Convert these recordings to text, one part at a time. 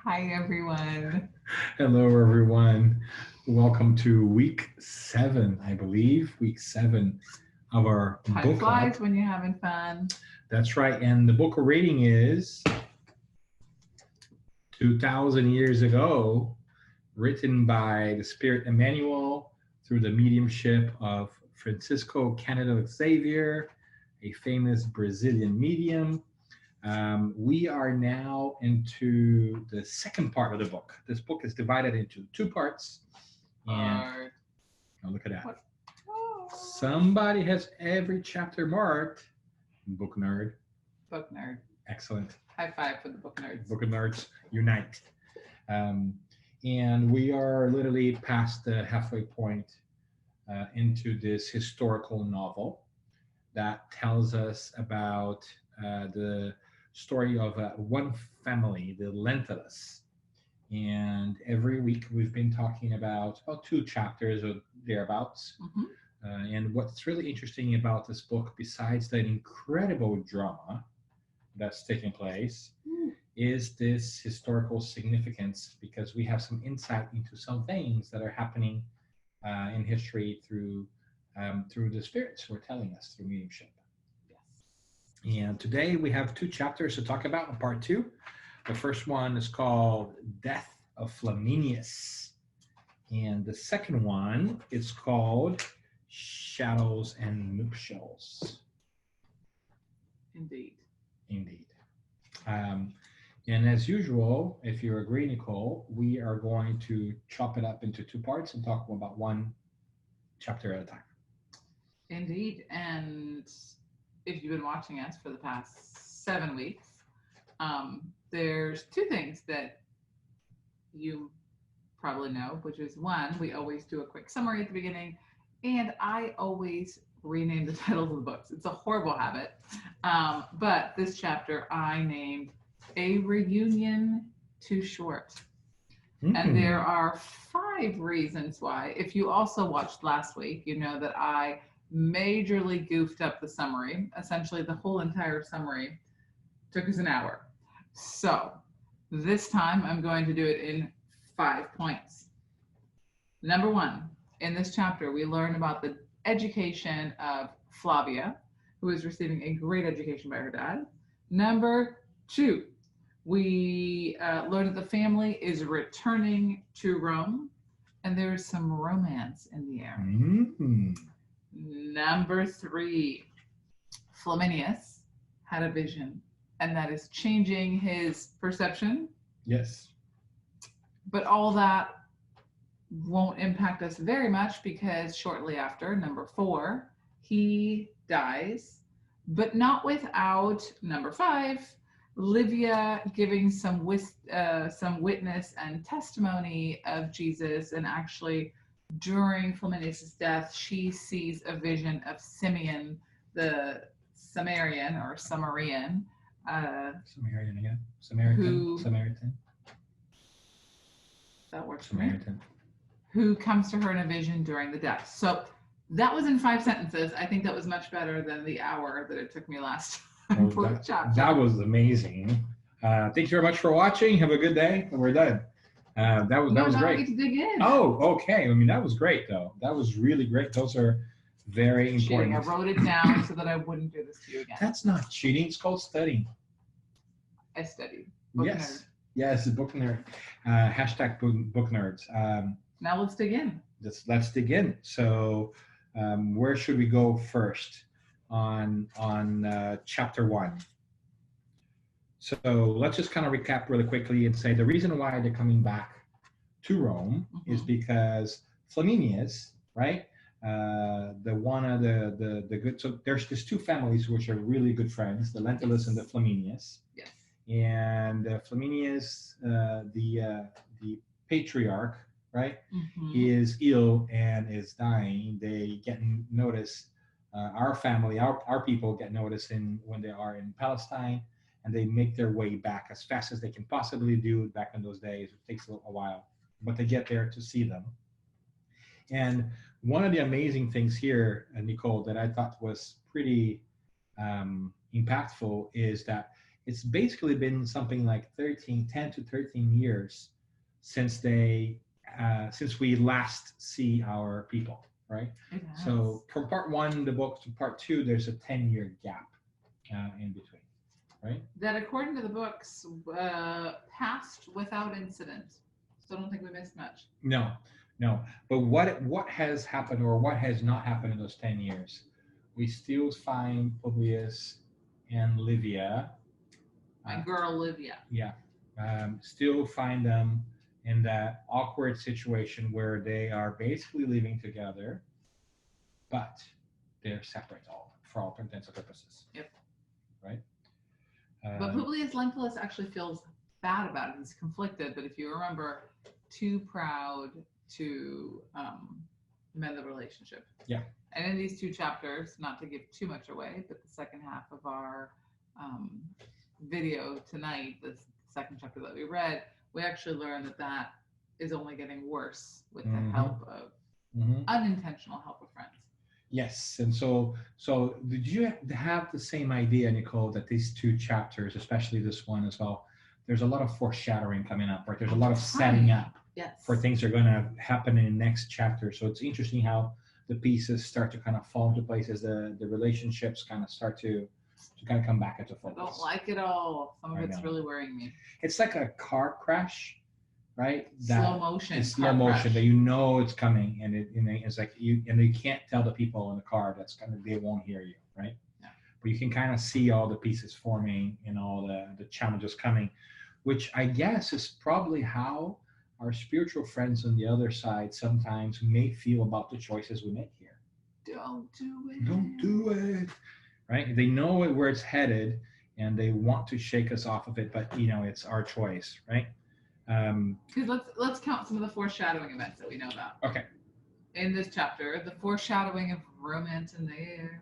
Hi, everyone. Hello, everyone. Welcome to week 7, I believe, week 7 of our Time book club. flies when you're having fun. That's right. And the book rating is 2,000 years ago, written by the Spirit Emmanuel through the mediumship of Francisco Canada Xavier, a famous Brazilian medium. We are now into the second part of the book. This book is divided into two parts. And oh, look at that. What? Oh. Somebody has every chapter marked. Book nerd. Book nerd. Excellent. High five for the book nerds. Book nerds unite. And we are literally past the halfway point into this historical novel that tells us about the story of one family, the Lentulus. And every week we've been talking about 2 chapters or thereabouts. Mm-hmm. And what's really interesting about this book, besides the incredible drama that's taking place, is this historical significance, because we have some insight into some things that are happening in history through the spirits who are telling us through mediumship. Yes. And today we have 2 chapters to talk about in part 2. The first one is called Death of Flaminius. And the second one is called Shadows and Nuptials. Indeed. Indeed. And as usual, if you agree, Nicole, we are going to chop it up into 2 parts and talk about one chapter at a time. Indeed. And if you've been watching us for the past 7 weeks, there's 2 things that you probably know, which is 1, we always do a quick summary at the beginning, and I always rename the titles of the books. It's a horrible habit. But this chapter I named A Reunion Too Short. And there are 5 reasons why. If you also watched last week, you know that I majorly goofed up the summary. Essentially, the whole entire summary took us an hour. So this time I'm going to do it in 5 points. Number 1, in this chapter, we learn about the education of Flavia, who is receiving a great education by her dad. Number 2, we learn that the family is returning to Rome, and there's some romance in the air. Mm-hmm. Number 3, Flaminius had a vision, and that is changing his perception. Yes. But all that won't impact us very much because shortly after, number 4, he dies, but not without number 5, Livia giving some witness and testimony of Jesus. And actually, during Flaminius' death, she sees a vision of Simeon, the Samaritan. Samaritan again. Samaritan. That works for Samaritan. me. Who comes to her in a vision during the death. So that was in 5 sentences. I think that was much better than the hour that it took me last time for the chapter. That was amazing. Thank you very much for watching. Have a good day. We're done. That was great. We get to dig in. Oh, okay. I mean, that was great, though. That was really great. Those are very important. I wrote it down so that I wouldn't do this to you again. That's not cheating. It's called studying. I studied. Yes. Yes, book nerd. Hashtag book nerds. Now let's dig in. Let's dig in. So where should we go first on chapter 1? So let's just kind of recap really quickly and say the reason why they're coming back to Rome is because Flaminius, right? The one of the good. So there's 2 families which are really good friends, the Lentulus and the Flaminius. Yes. And Flaminius, the patriarch, right, is ill and is dying. They get notice. Our family, our people get notice when they are in Palestine, and they make their way back as fast as they can possibly do. Back in those days, it takes a while, but they get there to see them. And one of the amazing things here, Nicole, that I thought was pretty impactful is that it's basically been something like 10 to 13 years since since we last see our people, right? So from part 1 the book to part 2, there's a 10-year gap in between, right? That according to the books, passed without incident. So I don't think we missed much. No. But what has happened or what has not happened in those 10 years? We still find Publius and Livia. My girl Livia. Yeah. Still find them in that awkward situation where they are basically living together, but they're separate for all intents and purposes. Yep. Right? But Publius Lentulus actually feels bad about it. He's conflicted, but if you remember, too proud to mend the relationship. Yeah. And in these 2 chapters, not to give too much away, but the second half of our video tonight, the second chapter that we read, we actually learned that is only getting worse with the help of unintentional help of friends. Yes, and so did you have the same idea, Nicole, that these 2 chapters, especially this one as well, there's a lot of foreshadowing coming up, right? There's a lot of setting up for things that are going to happen in the next chapter. So it's interesting how the pieces start to kind of fall into place as the relationships kind of start to kind of come back into focus. I don't like it all. Some of it's really worrying me. It's like a car crash, right? Slow motion. It's slow motion that you know it's coming, and it's like you can't tell the people in the car they won't hear you, right? Yeah. But you can kind of see all the pieces forming and all the challenges coming, which I guess is probably how our spiritual friends on the other side sometimes may feel about the choices we make here. Don't do it. Don't do it. Right? They know where it's headed, and they want to shake us off of it, but it's our choice, right? Because let's count some of the foreshadowing events that we know about. Okay. In this chapter, the foreshadowing of romance in the air.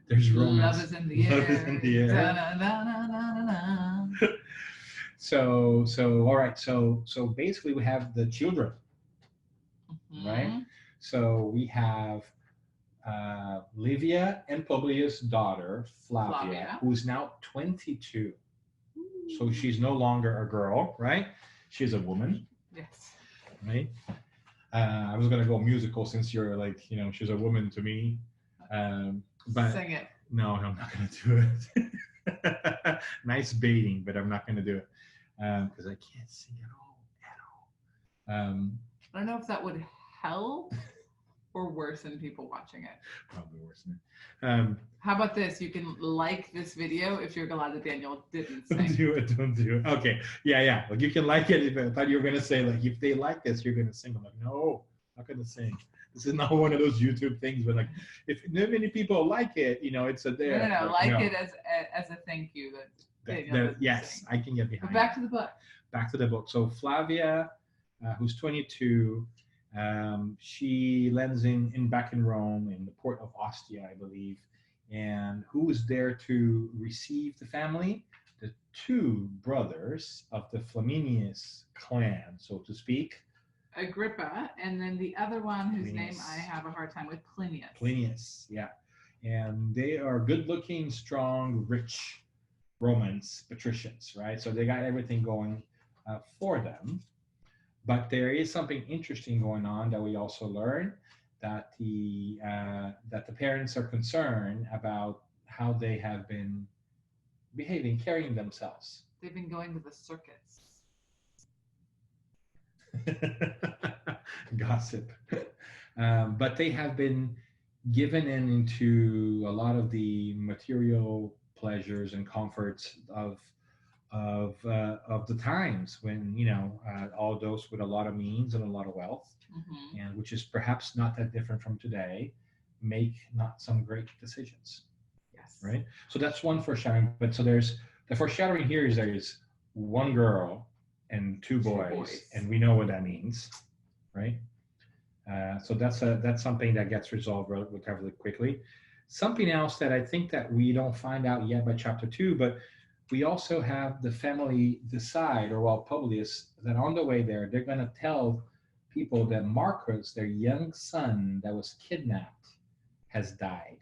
There's romance. Love is in the air. Love is in the air. Da-na-na-na-na-na. So all right. So basically, we have the children, right? So we have Livia and Publius' daughter, Flavia, who's now 22. So she's no longer a girl, right? She's a woman. Yes. Right? I was going to go musical since you're like, she's a woman to me. But sing it. No, I'm not going to do it. Nice baiting, but I'm not going to do it because I can't sing at all. I don't know if that would help or worsen people watching it. Probably worsen it. How about this? You can like this video if you're glad that Daniel didn't sing. Don't do it. Okay. Yeah. Like you can like it. I thought you were going to say, like, if they like this, you're going to sing. I'm like, no, I'm not going to sing. This is not one of those YouTube things, but like, if not many people like it, it's a there. No. Like it as a thank you. Yes, I can get behind. But back to the book. Back to the book. So Flavia, who's 22, she lands back in Rome, in the port of Ostia, I believe. And who is there to receive the family? The 2 brothers of the Flaminius clan, so to speak. Agrippa, and then the other one whose name I have a hard time with, Plinius. Plinius, yeah. And they are good-looking, strong, rich Romans, patricians, right? So they got everything going for them. But there is something interesting going on that we also learn, that the parents are concerned about how they have been behaving, carrying themselves. They've been going to the circus. Gossip. But they have been given into a lot of the material pleasures and comforts of the times when all those with a lot of means and a lot of wealth, and which is perhaps not that different from today, make not some great decisions. Yes. Right. So that's one foreshadowing. But so there's the foreshadowing here is there is one girl and two boys, and we know what that means, right? So that's something that gets resolved relatively quickly. Something else that I think that we don't find out yet by chapter 2, but we also have the family decide, or Publius, that on the way there, they're going to tell people that Marcus, their young son that was kidnapped, has died.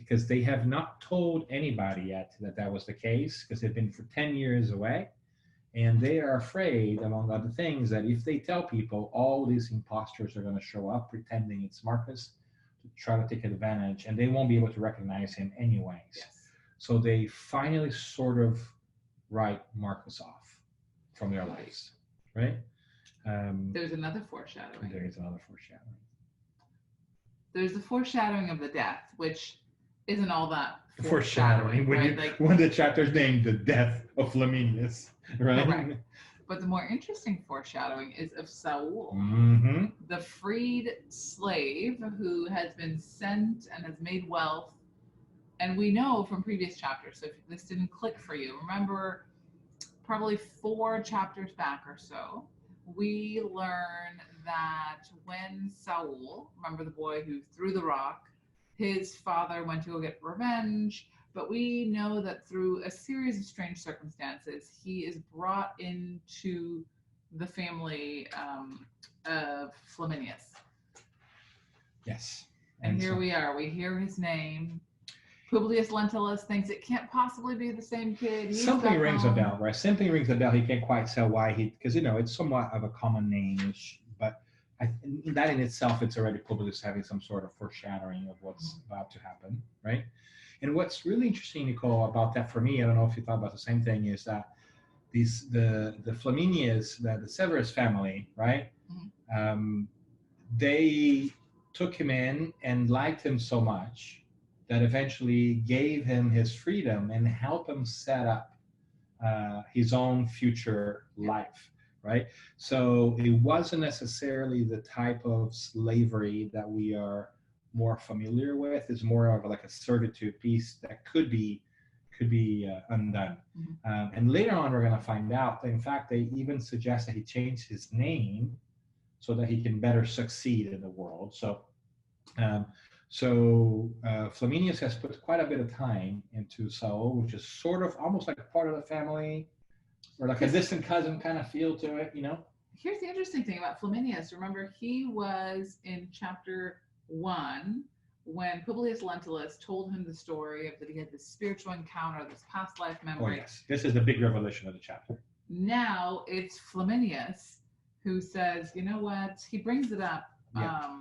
because they have not told anybody yet that that was the case, because they've been for 10 years away. And they are afraid, among other things, that if they tell people, all these imposters are going to show up pretending it's Marcus to try to take advantage, and they won't be able to recognize him anyways. Yes. So they finally sort of write Marcus off from their lives, right? There's another foreshadowing. There is another foreshadowing. There's the foreshadowing of the death, which isn't all that Foreshadowing, right? when the chapter's named The Death of Flaminius, right? Correct. But the more interesting foreshadowing is of Saul, Mm-hmm. the freed slave who has been sent and has made wealth. And we know from previous chapters, so if this didn't click for you, remember probably 4 chapters back or so, we learn that when Saul, remember the boy who threw the rock, his father went to go get revenge, but we know that through a series of strange circumstances, he is brought into the family of Flaminius. Yes. And here we are. We hear his name. Publius Lentulus thinks it can't possibly be the same kid. Something rings a bell, right? Something rings a bell. He can't quite tell why because it's somewhat of a common name, but that in itself, it's already Publius having some sort of foreshadowing of what's about to happen, right? And what's really interesting, Nicole, about that for me, I don't know if you thought about the same thing, is that the Flaminius, the Severus family, right? Mm-hmm. They took him in and liked him so much that eventually gave him his freedom and helped him set up his own future life, right? So it wasn't necessarily the type of slavery that we are more familiar with. It's more of like a servitude piece that could be undone. Mm-hmm. And later on, we're going to find out that, in fact, they even suggest that he change his name so that he can better succeed in the world. So Flaminius has put quite a bit of time into Saul, which is sort of almost like a part of the family, or like a distant cousin kind of feel to it, Here's the interesting thing about Flaminius. Remember, he was in chapter 1 when Publius Lentulus told him the story of that he had this spiritual encounter, this past life memory. Oh, yes. This is the big revelation of the chapter. Now it's Flaminius who says, you know what? He brings it up. Yeah.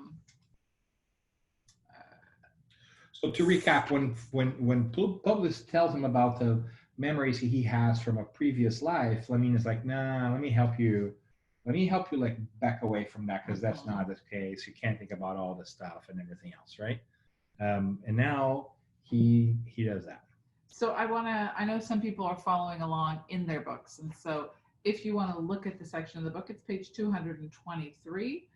So to recap, when Publius tells him about the memories he has from a previous life, Flaminius is like, nah, let me help you like back away from that, because that's not the case. You can't think about all this stuff and everything else, right? And now he does that. So I know some people are following along in their books, and so if you want to look at the section of the book, it's page 223.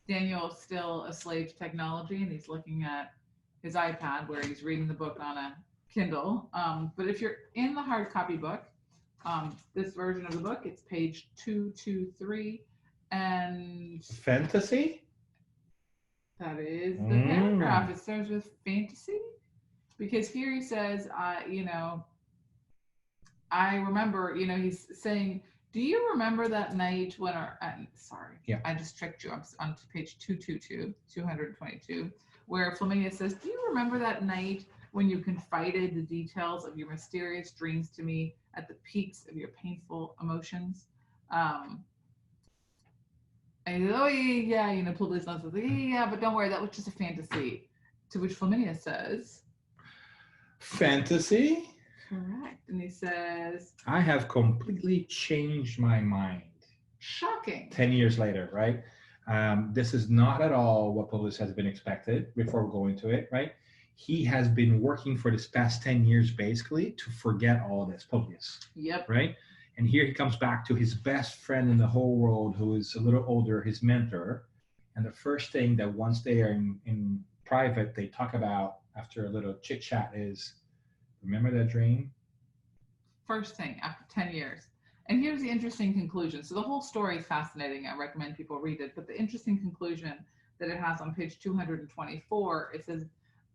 Daniel's still a slave to technology, and he's looking at his iPad where he's reading the book on a Kindle. But if you're in the hard copy book, this version of the book, it's page 223. And fantasy? That is the paragraph. It starts with fantasy. Because here he says, I remember, he's saying, do you remember that night when I just tricked you. I'm on page 222, where Flaminius says, do you remember that night when you confided the details of your mysterious dreams to me at the peaks of your painful emotions? And he says, oh, yeah, Publius says, yeah, but don't worry, that was just a fantasy. To which Flaminius says, fantasy? Correct. And he says, I have completely changed my mind. Shocking. 10 years later, right? This is not at all what Publius has been expected before we go into it, right? He has been working for this past 10 years, basically, to forget all this, Publius. Yep. Right? And here he comes back to his best friend in the whole world, who is a little older, his mentor. And the first thing that once they are in private, they talk about after a little chit chat is, remember that dream? First thing after 10 years. And here's the interesting conclusion. So the whole story is fascinating. I recommend people read it. But the interesting conclusion that it has on page 224, it says,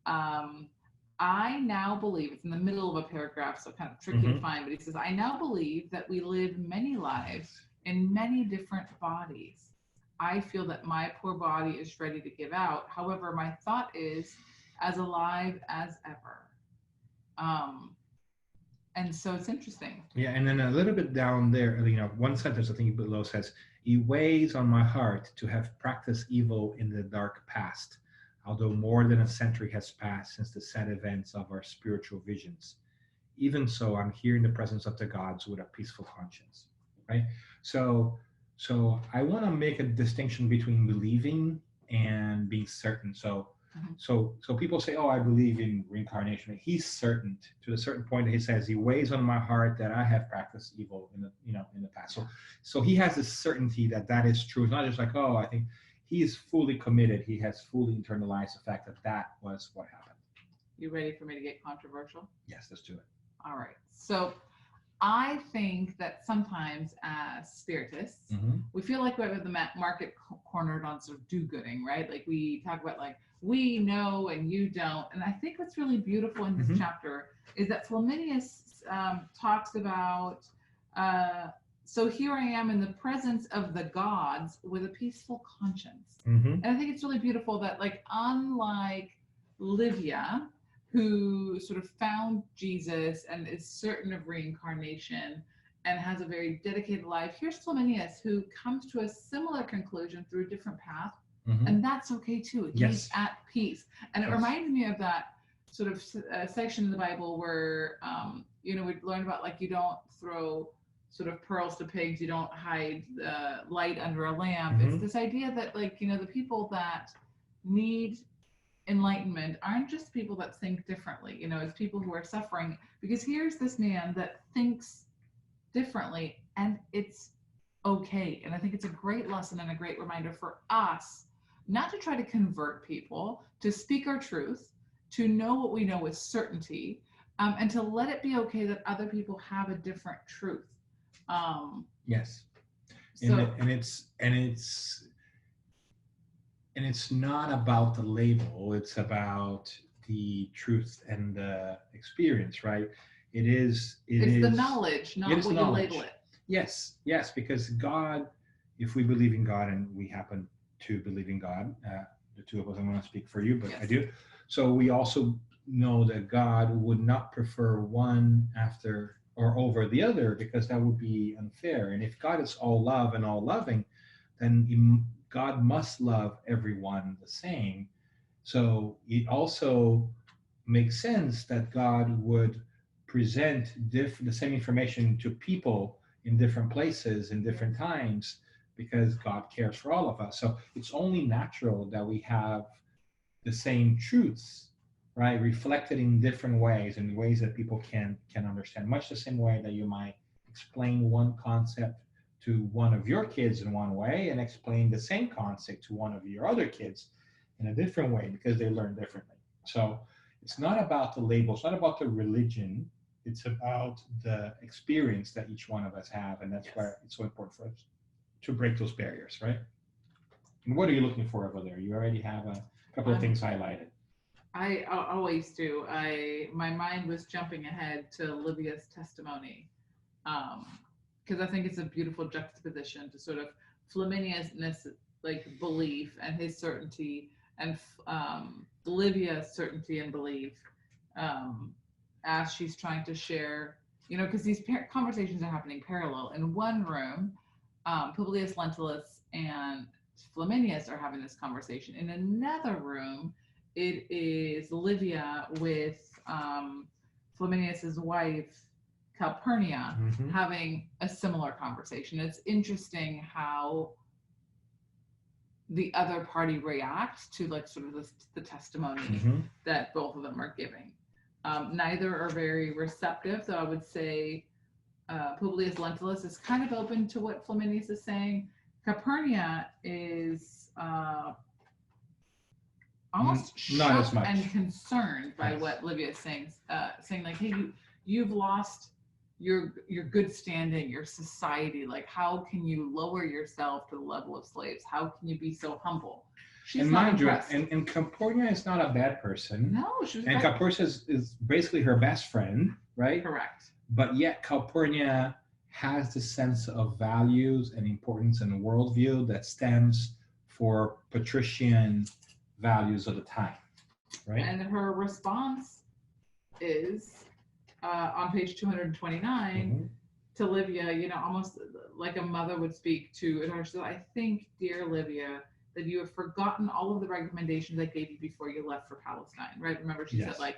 I now believe, it's in the middle of a paragraph, so kind of tricky to find, but he says, I now believe that we live many lives in many different bodies. I feel that my poor body is ready to give out. However, my thought is, as alive as ever. And so it's interesting. Yeah, and then a little bit down there, one sentence I think below says, "It weighs on my heart to have practiced evil in the dark past, although more than a century has passed since the sad events of our spiritual visions. Even so, I'm here in the presence of the gods with a peaceful conscience." Right? So, I want to make a distinction between believing and being certain. So people say, "Oh, I believe in reincarnation." He's certain to a certain point. He says, "He weighs on my heart that I have practiced evil in the past." So he has this certainty that that is true. It's not just like, "Oh, I think." He is fully committed. He has fully internalized the fact that that was what happened. You ready for me to get controversial? Yes, let's do it. All right. So I think that sometimes as spiritists, we feel like we have the market cornered on sort of do-gooding, right? Like we talk about like, we know and you don't. And I think what's really beautiful in this chapter is that Flaminius talks about, so here I am in the presence of the gods with a peaceful conscience. And I think it's really beautiful that, like, unlike Livia, who sort of found Jesus and is certain of reincarnation and has a very dedicated life, here's Flaminius, who comes to a similar conclusion through a different path. And that's okay too. He's at peace. And it reminds me of that sort of section in the Bible where, we learn about, like, you don't throw sort of pearls to pigs, you don't hide light under a lamp. It's this idea that, like, the people that need enlightenment aren't just people that think differently, it's people who are suffering, because here's this man that thinks differently and it's okay. And I think it's a great lesson and a great reminder for us not to try to convert people, to speak our truth, to know what we know with certainty, and to let it be okay that other people have a different truth. Yes. So, and it's not about the label, it's about the truth and the experience, right? It's the knowledge, not what you label it. Yes, because God, if we believe in God, and we happen to believe in God, the two of us, I'm going to speak for you, but I do. So we also know that God would not prefer one after or over the other, because that would be unfair. And if God is all love and all loving, then God must love everyone the same. So it also makes sense that God would present the same information to people in different places, in different times, because God cares for all of us. So it's only natural that we have the same truths, right, reflected in different ways, in ways that people can understand. Much the same way that you might explain one concept to one of your kids in one way and explain the same concept to one of your other kids in a different way, because they learn differently. So it's not about the label, it's not about the religion, it's about the experience that each one of us have. And that's why it's so important for us to break those barriers, right? And what are you looking for over there? You already have a couple of things highlighted. I always do. My mind was jumping ahead to Livia's testimony, because I think it's a beautiful juxtaposition to sort of Flaminius' like belief and his certainty, and Livia's certainty and belief, as she's trying to share, because these conversations are happening parallel. In one room, Publius Lentulus and Flaminius are having this conversation. In another room, it is Livia with Flaminius' wife, Calpurnia, having a similar conversation. It's interesting how the other party reacts to, like, sort of the testimony that both of them are giving. Neither are very receptive, though I would say Publius Lentulus is kind of open to what Flaminius is saying. Calpurnia is almost shocked and concerned by what Livia is saying, like, hey, you've lost your good standing, your society. Like, how can you lower yourself to the level of slaves? How can you be so humble? She's and not mind impressed. you, and Calpurnia is not a bad person. No, she's and Calpurnia is basically her best friend, right? Correct. But yet Calpurnia has the sense of values and importance and worldview that stems for patrician values of the time. right? And her response is on page 229 to Livia, almost like a mother would speak to her. She said, I think, dear Livia, that you have forgotten all of the recommendations I gave you before you left for Palestine, right? Remember, she said, like,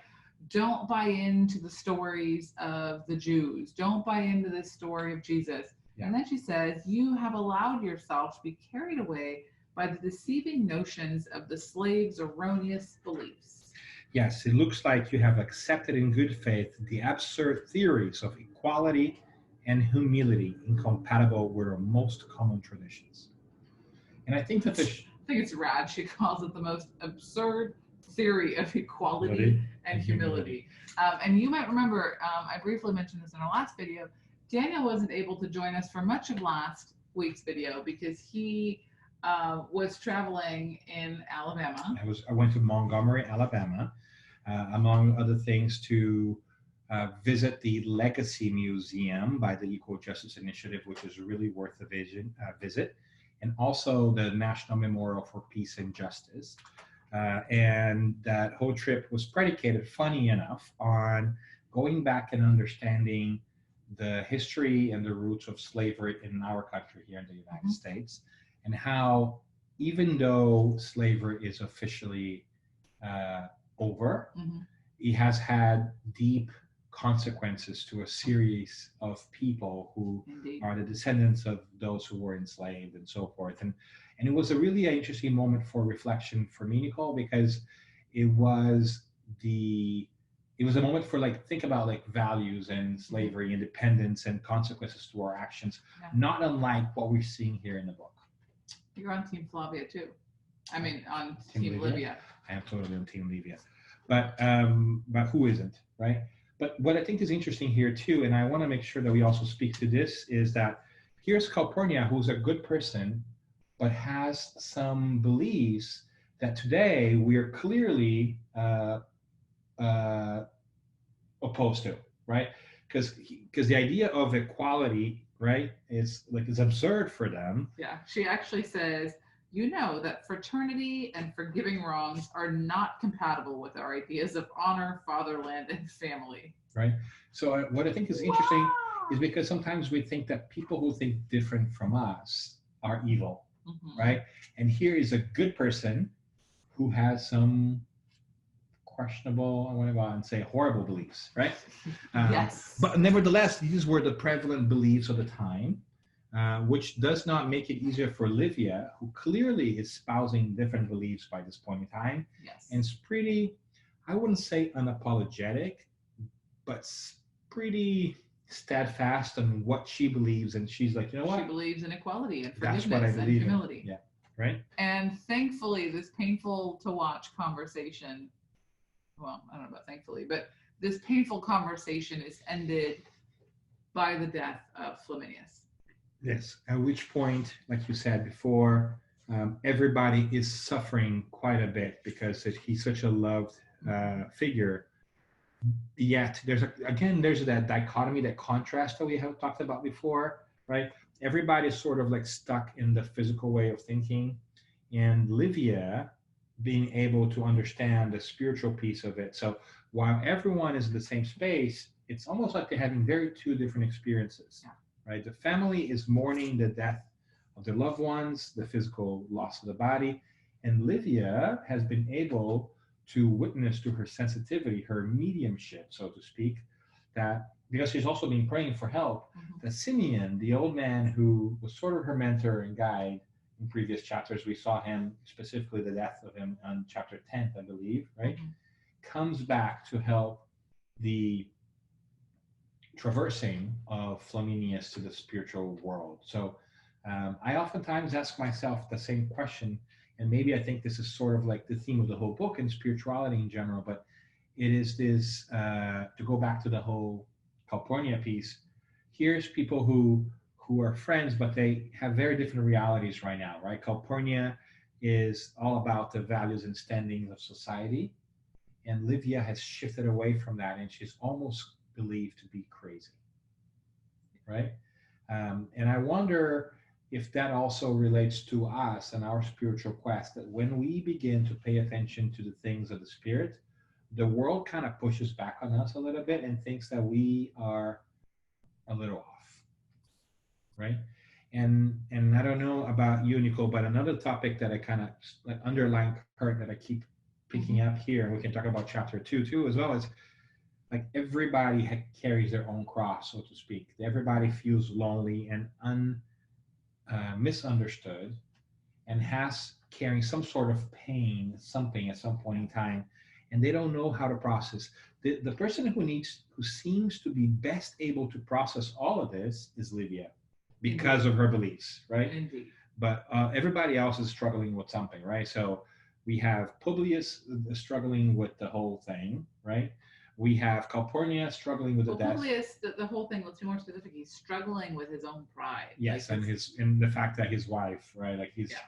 don't buy into the stories of the Jews. Don't buy into this story of Jesus. And then she says, you have allowed yourself to be carried away by the deceiving notions of the slave's erroneous beliefs. Yes, it looks like you have accepted in good faith the absurd theories of equality and humility incompatible with our most common traditions. And I think that I think it's rad. She calls it the most absurd theory of equality and humility. And you might remember, I briefly mentioned this in our last video, Daniel wasn't able to join us for much of last week's video because he was traveling in Alabama. I went to Montgomery, Alabama, among other things, to visit the Legacy Museum by the Equal Justice Initiative, which is really worth a visit, and also the National Memorial for Peace and Justice. And that whole trip was predicated, funny enough, on going back and understanding the history and the roots of slavery in our country here in the United States, and how even though slavery is officially over, it has had deep consequences to a series of people who are the descendants of those who were enslaved and so forth. And it was a really interesting moment for reflection for me, Nicole, because it was a moment for think about values and slavery, independence, and consequences to our actions, not unlike what we're seeing here in the book. You're on Team Flavia too. I mean, on Team Livia. I am totally on Team Livia. But who isn't, right? But what I think is interesting here too, and I want to make sure that we also speak to this, is that here's Calpurnia, who's a good person, but has some beliefs that today we are clearly opposed to, right? Because the idea of equality, right, is absurd for them. Yeah, she actually says, that fraternity and forgiving wrongs are not compatible with our ideas of honor, fatherland, and family. Right. So what I think is interesting is because sometimes we think that people who think different from us are evil, right? And here is a good person who has some questionable, I want to go out and say horrible beliefs, right? Yes. But nevertheless, these were the prevalent beliefs of the time. Which does not make it easier for Livia, who clearly is espousing different beliefs by this point in time. Yes. And it's pretty, I wouldn't say unapologetic, but pretty steadfast on what she believes. And she's like, you know what? She believes in equality and forgiveness That's what I believe and humility. in. Yeah, right? And thankfully, this painful to watch conversation, well, I don't know about thankfully, but this painful conversation is ended by the death of Flaminius. Yes, at which point, like you said before, everybody is suffering quite a bit because he's such a loved figure. Yet there's that dichotomy, that contrast that we have talked about before, right? Everybody's sort of stuck in the physical way of thinking, and Livia being able to understand the spiritual piece of it. So while everyone is in the same space, it's almost like they're having two different experiences. Yeah. Right? The family is mourning the death of their loved ones, the physical loss of the body, and Livia has been able to witness to her sensitivity, her mediumship, so to speak, that because she's also been praying for help, that Simeon, the old man who was sort of her mentor and guide in previous chapters, we saw him, specifically the death of him on chapter 10, I believe, right? Comes back to help the traversing of Flaminius to the spiritual world. So I oftentimes ask myself the same question, and maybe I think this is sort of the theme of the whole book and spirituality in general, but it is this, to go back to the whole Calpurnia piece, here's people who are friends, but they have very different realities right now, right? Calpurnia is all about the values and standings of society, and Livia has shifted away from that, and she's almost believed to be crazy, right? And I wonder if that also relates to us and our spiritual quest, that when we begin to pay attention to the things of the spirit, the world kind of pushes back on us a little bit and thinks that we are a little off, right? And I don't know about you, Nicole, but another topic that I kind of like underline part that I keep picking up here, and we can talk about chapter 2 too as well, is like everybody carries their own cross, so to speak. Everybody feels lonely and misunderstood, and has carrying some sort of pain, something at some point in time, and they don't know how to process. The person who seems to be best able to process all of this is Lydia, because Indeed. of her beliefs, right? Indeed. But everybody else is struggling with something, right? So we have Publius struggling with the whole thing, right? We have Calpurnia struggling with Well, the death. Publius, the whole thing, let's be more specific, he's struggling with his own pride. Yes, Like and the fact that his wife, right? Like he's, Yeah.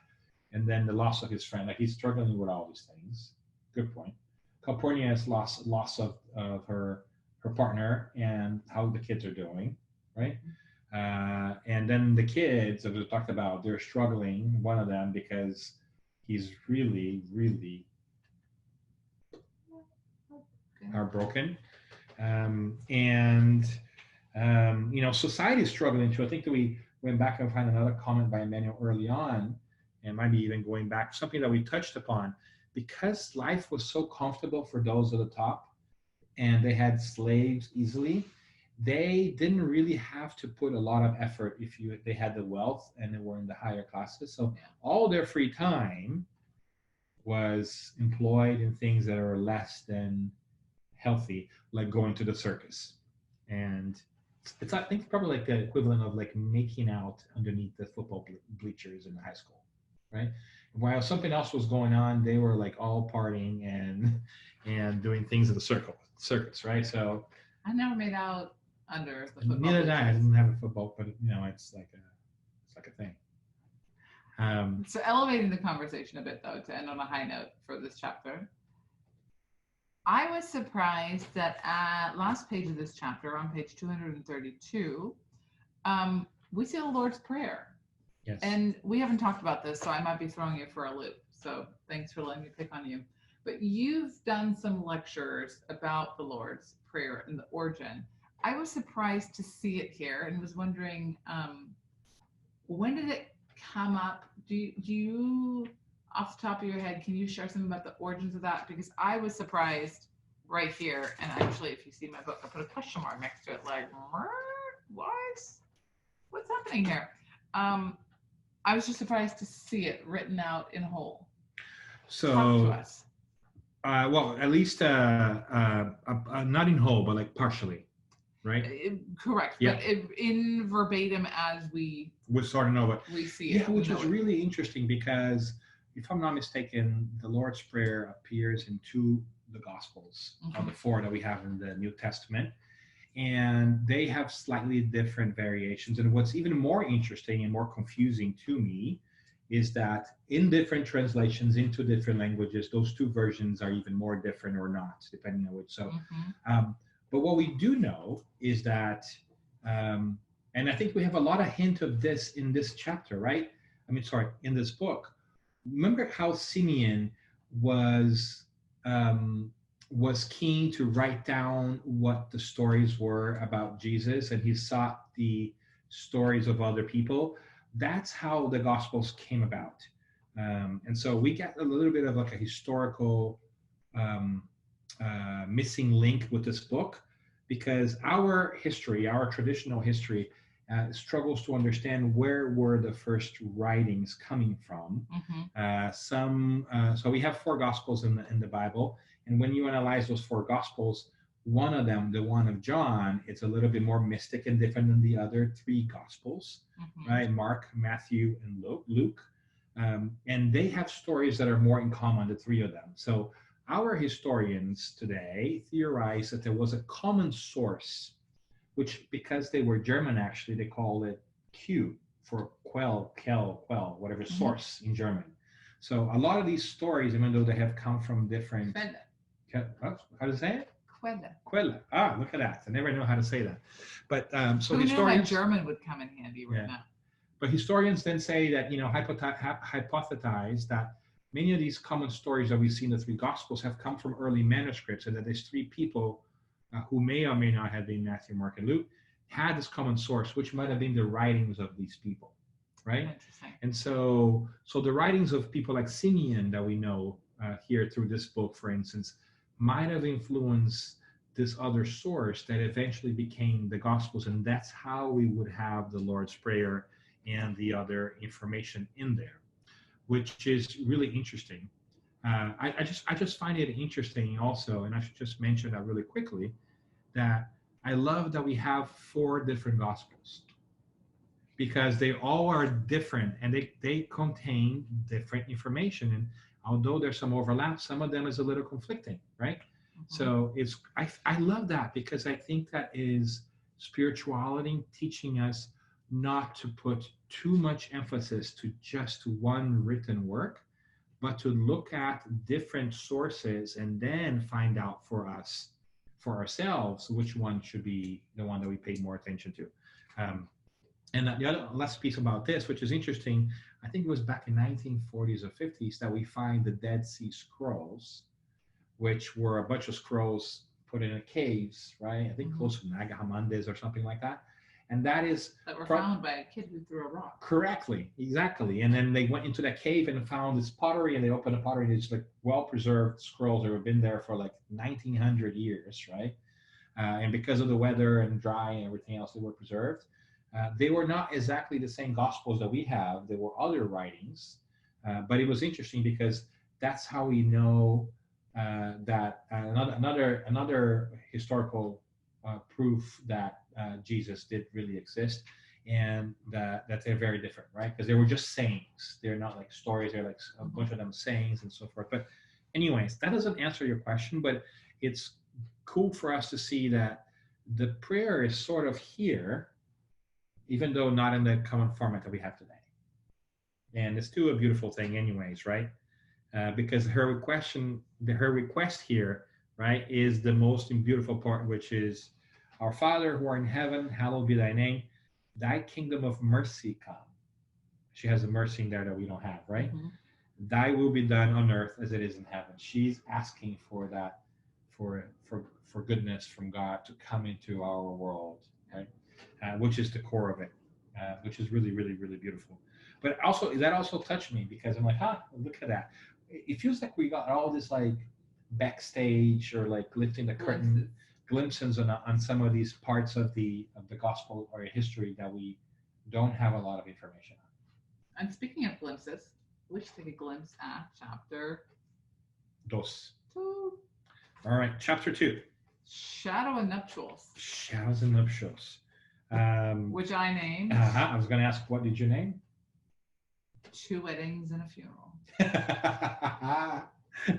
and then the loss of his friend, like he's struggling with all these things. Good point. Calpurnia has loss of her partner and how the kids are doing, right? And then the kids, as we talked about, they're struggling. One of them because he's really, really heartbroken, society is struggling too. I think that we went back and find another comment by Emmanuel early on, and maybe even going back something that we touched upon, because life was so comfortable for those at the top, and they had slaves easily. They didn't really have to put a lot of effort if they had the wealth and they were in the higher classes. So all their free time was employed in things that are less than healthy, like going to the circus. And it's I think probably like the equivalent of like making out underneath the football bleachers in high school, right? While something else was going on, they were like all partying and doing things at the circus, right? So I never made out under the football. Neither did I. I didn't have a football, but it's like a thing. So elevating the conversation a bit, though, to end on a high note for this chapter, I was surprised that at last page of this chapter, on page 232, we see the Lord's Prayer. Yes. And we haven't talked about this, so I might be throwing you for a loop. So thanks for letting me pick on you. But you've done some lectures about the Lord's Prayer and the origin. I was surprised to see it here and was wondering, when did it come up? Do you, off the top of your head, can you share something about the origins of that? Because I was surprised right here. And actually, if you see my book, I put a question mark next to it, like, what's happening here? I was just surprised to see it written out in whole. So, talk to us. Well, at least not in whole, but like partially, right? Correct. Yeah. But in verbatim as we're starting over. We see it. Yeah, which is really interesting because, if I'm not mistaken, the Lord's Prayer appears in 2 the Gospels of the 4 that we have in the New Testament. And they have slightly different variations. And what's even more interesting and more confusing to me is that in different translations into different languages, those 2 versions are even more different or not, depending on which. So, but what we do know is that, and I think we have a lot of hint of this in this chapter, right? In this book. Remember how Simeon was keen to write down what the stories were about Jesus, and he sought the stories of other people. That's how the Gospels came about. And so we get a little bit of like a historical missing link with this book, because our history, our traditional history, struggles to understand where were the first writings coming from. So we have 4 Gospels in the Bible. And when you analyze those 4 Gospels, one of them, the one of John, it's a little bit more mystic and different than the other 3 Gospels, right? Mark, Matthew, and Luke. And they have stories that are more in common, the 3 of them. So our historians today theorize that there was a common source, which, because they were German, actually, they call it Q for quell, whatever source in German. So a lot of these stories, even though they have come from different... How to say it? Quelle. Ah, look at that. I never know how to say that. But so Who historians... knew my German would come in handy right now? But historians then say that, hypothesize that many of these common stories that we see in the three Gospels have come from early manuscripts, and that these three people, who may or may not have been Matthew, Mark, and Luke, had this common source, which might have been the writings of these people, right? Interesting. And so the writings of people like Simeon that we know here through this book, for instance, might have influenced this other source that eventually became the Gospels, and that's how we would have the Lord's Prayer and the other information in there, which is really interesting. I just find it interesting also, and I should just mention that really quickly, that I love that we have 4 different Gospels, because they all are different and they contain different information. And although there's some overlap, some of them is a little conflicting, right? So I love that, because I think that is spirituality teaching us not to put too much emphasis to just one written work, but to look at different sources and then find out for ourselves, which one should be the one that we pay more attention to. And the other last piece about this, which is interesting, I think it was back in 1940s or 50s that we find the Dead Sea Scrolls, which were a bunch of scrolls put in a caves, right? I think close to Nagahamandes or something like that. And that were found by a kid who threw a rock. Correctly, exactly. And then they went into that cave and found this pottery, and they opened the pottery, and it's like well-preserved scrolls that have been there for like 1900 years, right? And because of the weather and dry and everything else, they were preserved. They were not exactly the same Gospels that we have. There were other writings, but it was interesting because that's how we know that another historical proof that Jesus did really exist, and that they're very different, right? Because they were just sayings. They're not like stories. They're like a bunch of them sayings and so forth. But anyways, that doesn't answer your question, but it's cool for us to see that the prayer is sort of here, even though not in the common format that we have today. And it's still a beautiful thing anyways, right? Because her request here, right, is the most beautiful part, which is, Our Father who art in heaven, hallowed be thy name. Thy kingdom of mercy come. She has a mercy in there that we don't have, right? Thy will be done on earth as it is in heaven. She's asking for that, for goodness from God to come into our world, right? Which is the core of it, which is really, really, really beautiful. But also, that also touched me, because I'm like, look at that. It feels like we got all this like backstage, or like lifting the curtain, glimpses on some of these parts of the gospel or history that we don't have a lot of information on. And speaking of glimpses, we should take a glimpse at chapter 2. 2. All right, chapter 2. Shadow and Nuptials. Shadows and Nuptials. Which I named. I was going to ask, what did you name? 2 Weddings and a Funeral.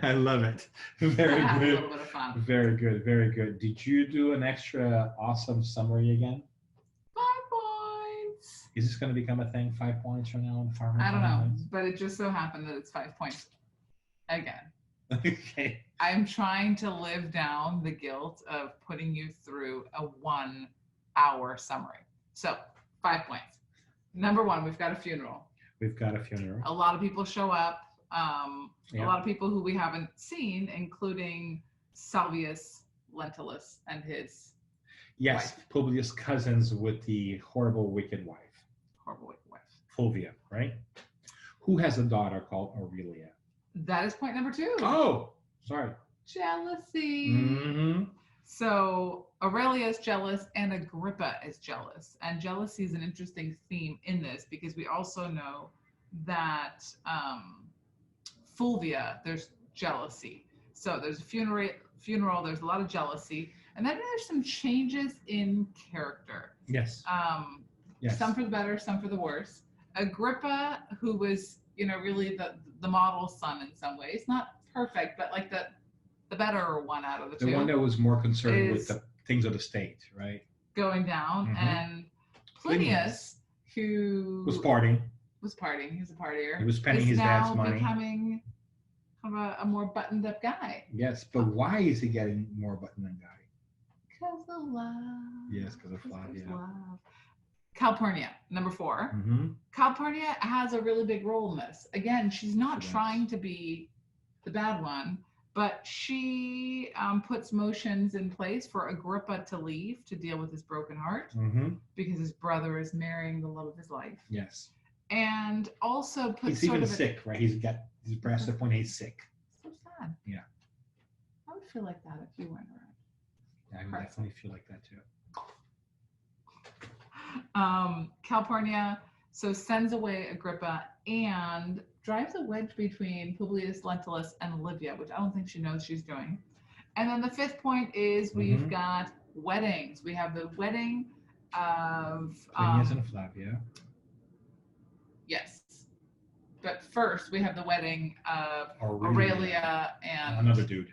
I love it. Very good. A little bit of fun. Very good. Very good. Did you do an extra awesome summary again? 5 points. Is this going to become a thing? 5 points from now on? I don't know, but it just so happened that it's 5 points again. Okay. I'm trying to live down the guilt of putting you through a 1-hour summary. So 5 points. Number 1, we've got a funeral. We've got a funeral. A lot of people show up. A lot of people who we haven't seen, including Salvius Lentulus and his wife. Publius' cousins with the horrible, wicked wife. Fulvia, right? Who has a daughter called Aurelia. That is point number 2. Oh, sorry. Jealousy. So Aurelia is jealous and Agrippa is jealous. And jealousy is an interesting theme in this, because we also know that Fulvia, there's jealousy. So there's a funeral, there's a lot of jealousy. And then there's some changes in character. Yes. Some for the better, some for the worse. Agrippa, who was, really the model son in some ways, not perfect, but like the better one out of the 2. The one that was more concerned with the things of the state, right? Going down. And Plinius, who was partying. He was a partier. He was spending his dad's money. Becoming kind of a more buttoned up guy. Yes, but why is he getting more buttoned up guy? Because of love. Yes, because of Flavia. Calpurnia, number 4. Mm-hmm. Calpurnia has a really big role in this. Again, she's not She trying to be the bad one, but she puts motions in place for Agrippa to leave to deal with his broken heart Mm-hmm. because his brother is marrying the love of his life. Yes. And also puts He's even sick, right? He's pressed the point he's sick. So sad. Yeah. I would feel like that if you weren't around. I would definitely feel like that too. Calpurnia so sends away Agrippa and drives a wedge between Publius Lentulus and Olivia, which I don't think she knows she's doing. And then the 5th point is we've got weddings. We have the wedding of Plinius and Flavia. Yes. But first we have the wedding of Aurelia and another dude.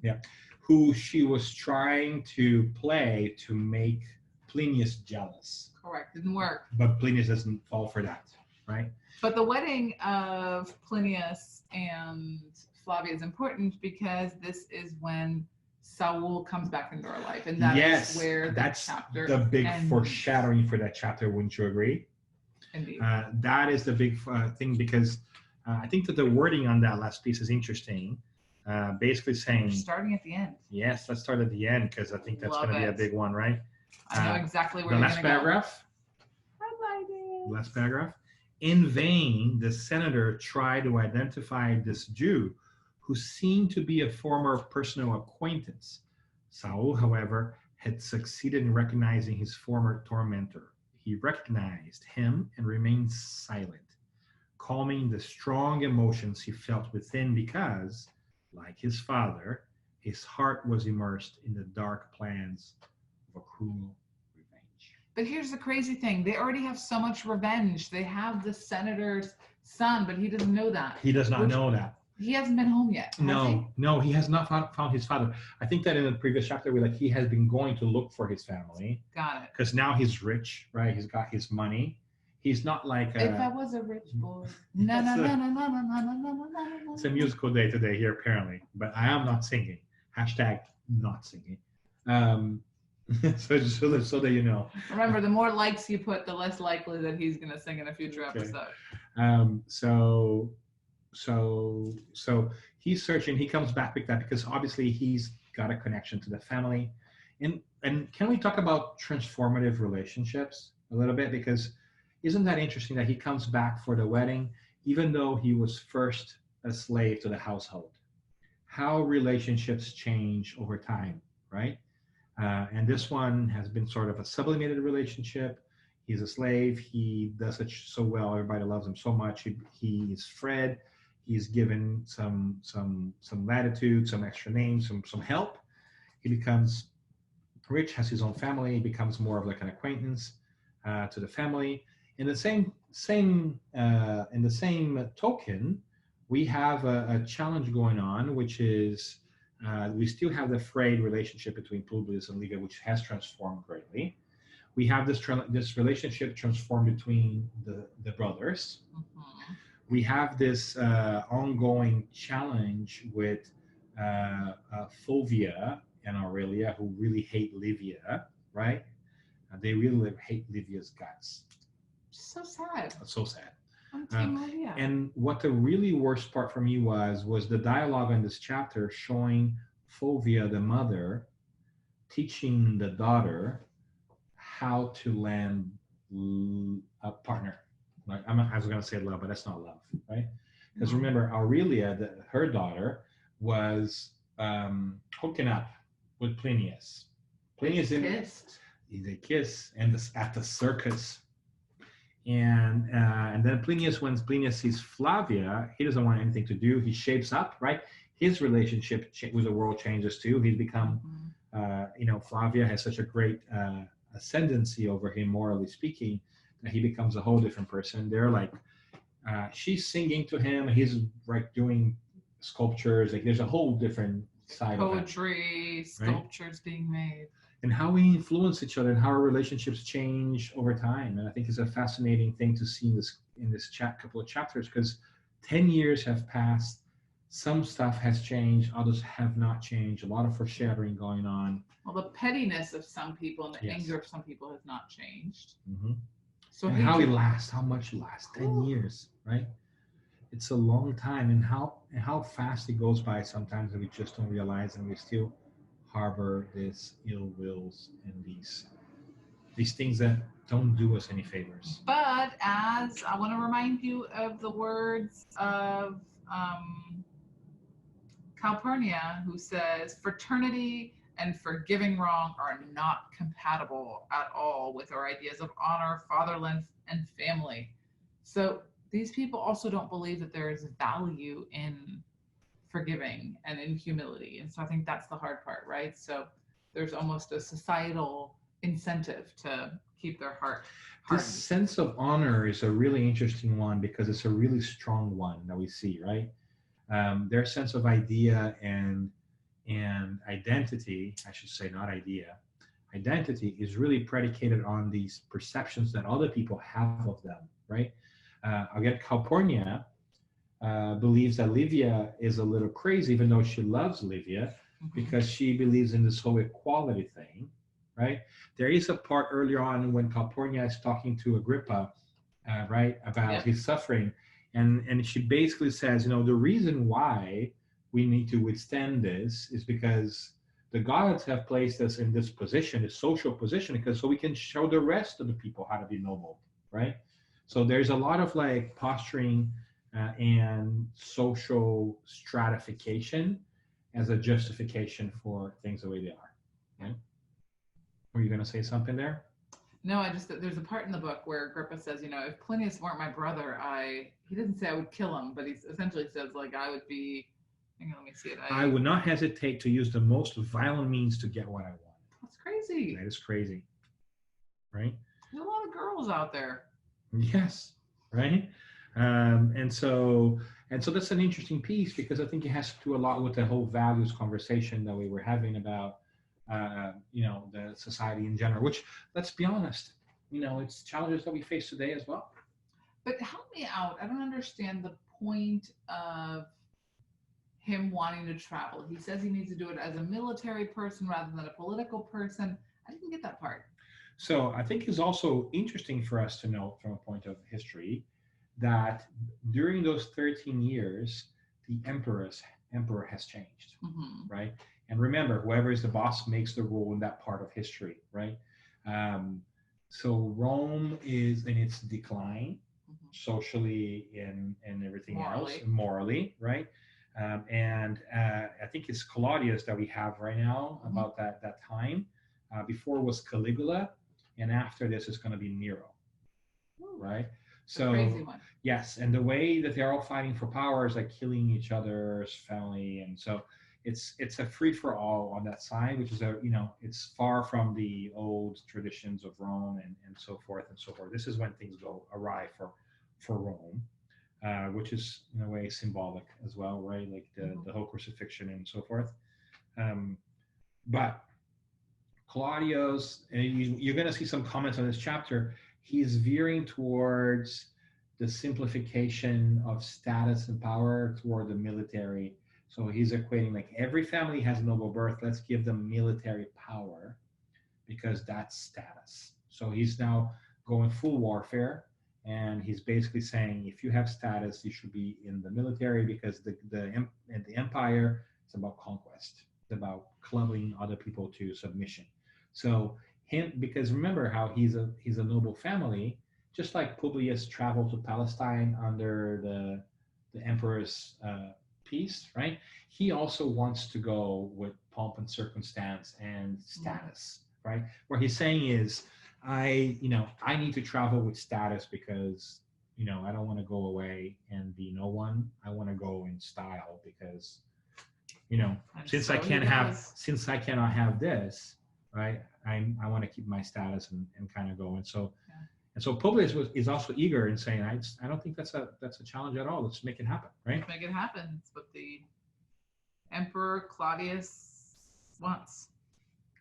Yeah. Who she was trying to play to make Plinius jealous. Correct. Didn't work. But Plinius doesn't fall for that, right? But the wedding of Plinius and Flavia is important because this is when Saul comes back into our life. And that is where that's chapter the big ends. Foreshadowing for that chapter, wouldn't you agree? Indeed. That is the big thing because I think that the wording on that last piece is interesting. Basically saying... We're starting at the end. Yes, let's start at the end because I think that's going to be a big one, right? I know exactly where the you're last going to go. paragraph. Last paragraph. In vain, the senator tried to identify this Jew who seemed to be a former personal acquaintance. Saul, however, had succeeded in recognizing his former tormentor. He recognized him and remained silent, calming the strong emotions he felt within because, like his father, his heart was immersed in the dark plans of a cruel revenge. But here's the crazy thing. They already have so much revenge. They have the senator's son, but he doesn't know that. He does not know that. He hasn't been home yet. No, he has not found his father. I think that in the previous chapter, he has been going to look for his family. Got it. Because now he's rich, right? He's got his money. He's not like if I was a rich boy. No, no, no, no, no, no, no, no, no, no. It's a musical day today here, apparently. But I am not singing. Hashtag not singing. So that you know. Remember, the more likes you put, the less likely that he's going to sing in a future episode. So he's searching. He comes back with that because obviously he's got a connection to the family. And can we talk about transformative relationships a little bit? Because isn't that interesting that he comes back for the wedding, even though he was first a slave to the household? How relationships change over time, right? And this one has been sort of a sublimated relationship. He's a slave. He does it so well. Everybody loves him so much. He is fed. He's given some latitude, some extra names, some help. He becomes rich, has his own family, becomes more of like an acquaintance to the family. In the same token, we have a challenge going on, which is we still have the frayed relationship between Publius and Livia, which has transformed greatly. We have this relationship transformed between the brothers. Mm-hmm. We have this ongoing challenge with Fulvia and Aurelia, who really hate Livia, right? They really hate Livia's guts. So sad. So sad. And what the really worst part for me was the dialogue in this chapter showing Fulvia, the mother, teaching the daughter how to land a partner. Like I was going to say love, but that's not love, right? Because remember, Aurelia, her daughter, was hooking up with Plinius. They kiss at the circus. And then Plinius, when Plinius sees Flavia, he doesn't want anything to do. He shapes up, right? His relationship with the world changes too. He's become, Flavia has such a great ascendancy over him, morally speaking, that he becomes a whole different person. They're like, she's singing to him. He's like doing sculptures. Like there's a whole different side of poetry, sculptures being made. And how we influence each other and how our relationships change over time. And I think it's a fascinating thing to see in this couple of chapters, because 10 years have passed some stuff has changed, others have not changed. A lot of foreshadowing going on. Well, the pettiness of some people and the Yes. anger of some people has not changed. Hmm. So And how it lasts, how much it lasts, 10 years, right? It's a long time, and how fast it goes by sometimes that we just don't realize, and we still harbor this ill wills and these things that don't do us any favors. But as I want to remind you of the words of Calpurnia, who says, fraternity and forgiving wrong are not compatible at all with our ideas of honor, fatherland, and family. So these people also don't believe that there is value in forgiving and in humility. And so I think that's the hard part, right? So there's almost a societal incentive to keep their heart This hardened. sense of honor is a really interesting one because it's a really strong one that we see, right? Their sense of idea and identity, I should say, not idea, identity is really predicated on these perceptions that other people have of them, right? Again, Calpurnia believes that Livia is a little crazy, even though she loves Livia, because she believes in this whole equality thing, right? There is a part earlier on when Calpurnia is talking to Agrippa, right, about his suffering, and she basically says, the reason why we need to withstand this is because the gods have placed us in this position, this social position, because so we can show the rest of the people how to be noble, right? So there's a lot of like posturing and social stratification as a justification for things the way they are. Right? Were you going to say something there? No, there's a part in the book where Agrippa says, if Plinius weren't my brother, he didn't say I would kill him, but he essentially says, like, I would be, hang on, let me see it. I would not hesitate to use the most violent means to get what I want. That's crazy. That is crazy. Right? There's a lot of girls out there. Yes. Right? And so that's an interesting piece because I think it has to do a lot with the whole values conversation that we were having about the society in general, which, let's be honest, it's challenges that we face today as well. But help me out. I don't understand the point of him wanting to travel. He says he needs to do it as a military person rather than a political person. I didn't get that part. So I think it's also interesting for us to note from a point of history that during those 13 years, the emperor has changed, right? And remember, whoever is the boss makes the rule in that part of history, right? So Rome is in its decline, socially and everything else, morally, right? And I think it's Claudius that we have right now about that time. Before was Caligula, and after this is going to be Nero, right? So yes, and the way that they're all fighting for power is like killing each other's family, and so it's a free for all on that side, which is it's far from the old traditions of Rome and so forth and so forth. This is when things go awry for Rome, which is in a way symbolic as well, right? Like the whole crucifixion and so forth. But Claudius, and you're going to see some comments on this chapter, he's veering towards the simplification of status and power toward the military. So he's equating like every family has a noble birth. Let's give them military power because that's status. So he's now going full warfare, and he's basically saying if you have status, you should be in the military because the empire is about conquest. It's about clubbing other people to submission. So because remember how he's a noble family, just like Publius traveled to Palestine under the emperor's peace, right? He also wants to go with pomp and circumstance and status, right? What he's saying is, I need to travel with status because, I don't want to go away and be no one. I want to go in style because, since I cannot have this, right? I want to keep my status and kind of go. And so Publius is also eager in saying, I don't think that's a challenge at all. Let's make it happen, right? Let's make it happen. It's what the Emperor Claudius wants.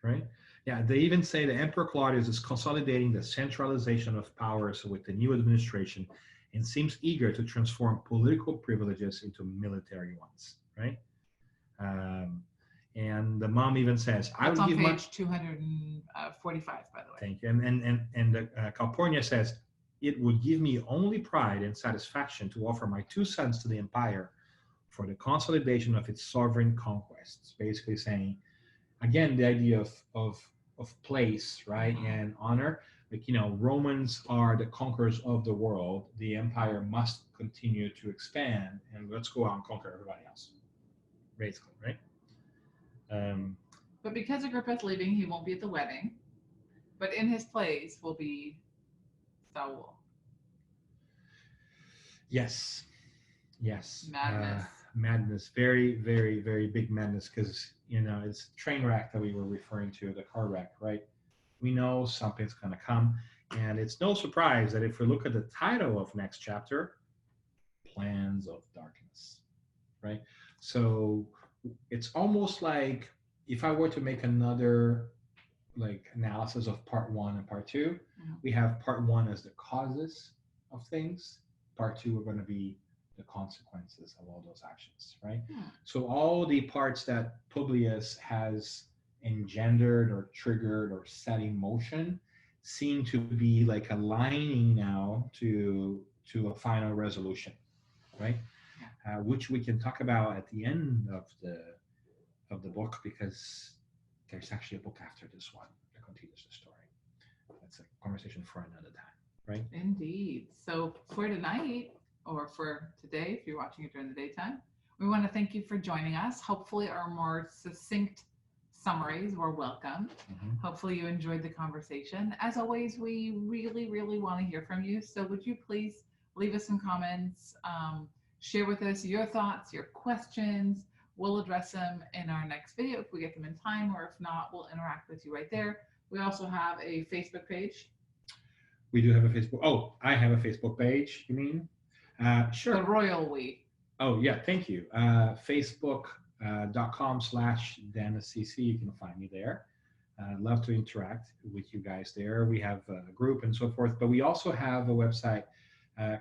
Right? Yeah, they even say the Emperor Claudius is consolidating the centralization of powers with the new administration and seems eager to transform political privileges into military ones. right? And the mom even says, "I That's will on give my." page 245, by the way. Thank you. And Calpurnia says, "It would give me only pride and satisfaction to offer my 2 sons to the empire for the consolidation of its sovereign conquests." Basically saying, again, the idea of place, right, and honor. Like, Romans are the conquerors of the world. The empire must continue to expand, and let's go out and conquer everybody else, basically, right? But because Agrippa's leaving, he won't be at the wedding. But in his place will be Saul. Yes. Madness. Madness. Very, very, very big madness, because, it's train wreck that we were referring to, the car wreck, right? We know something's going to come. And it's no surprise that if we look at the title of next chapter, Plans of Darkness, right? So it's almost like if I were to make another analysis of part 1 and part 2, we have part 1 as the causes of things. Part 2 are going to be the consequences of all those actions, right? So all the parts that Publius has engendered or triggered or set in motion seem to be aligning now to a final resolution, right? Which we can talk about at the end of the book, because there's actually a book after this one that continues the story. That's a conversation for another time, right? Indeed. So for tonight, or for today, if you're watching it during the daytime, we want to thank you for joining us. Hopefully our more succinct summaries were welcome. Hopefully you enjoyed the conversation. As always, we really, really want to hear from you. So would you please leave us some comments, share with us your thoughts, your questions. We'll address them in our next video if we get them in time, or if not, we'll interact with you right there. We also have a Facebook page. We do have a Facebook. Oh, I have a Facebook page, you mean? Sure. The Royal We. Oh, yeah, thank you. Facebook.com/DanCC. You can find me there. Love to interact with you guys there. We have a group and so forth, but we also have a website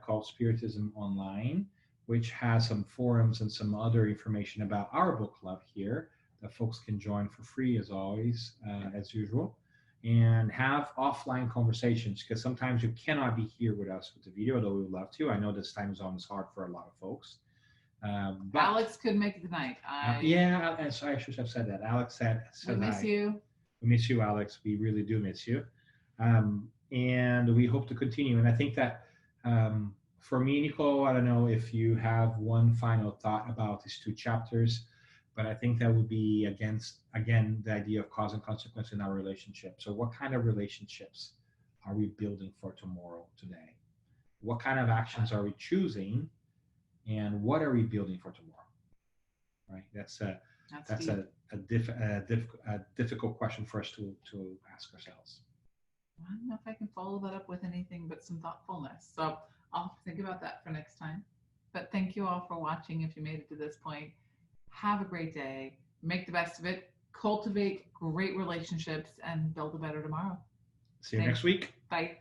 called Spiritism Online, which has some forums and some other information about our book club here that folks can join for free, as always, as usual, and have offline conversations, because sometimes you cannot be here with us with the video, though we would love to. I know this time zone is hard for a lot of folks. But Alex could make it tonight. Yeah, I should have said that. Alex said we miss you. We miss you, Alex. We really do miss you. And we hope to continue. And I think that for me, Nicole, I don't know if you have one final thought about these 2 chapters, but I think that would be again, the idea of cause and consequence in our relationship. So what kind of relationships are we building for tomorrow, today? What kind of actions are we choosing? And what are we building for tomorrow? Right? That's a difficult question for us to ask ourselves. I don't know if I can follow that up with anything but some thoughtfulness. So I'll think about that for next time. But thank you all for watching. If you made it to this point, have a great day. Make the best of it. Cultivate great relationships and build a better tomorrow. See you next week. Bye.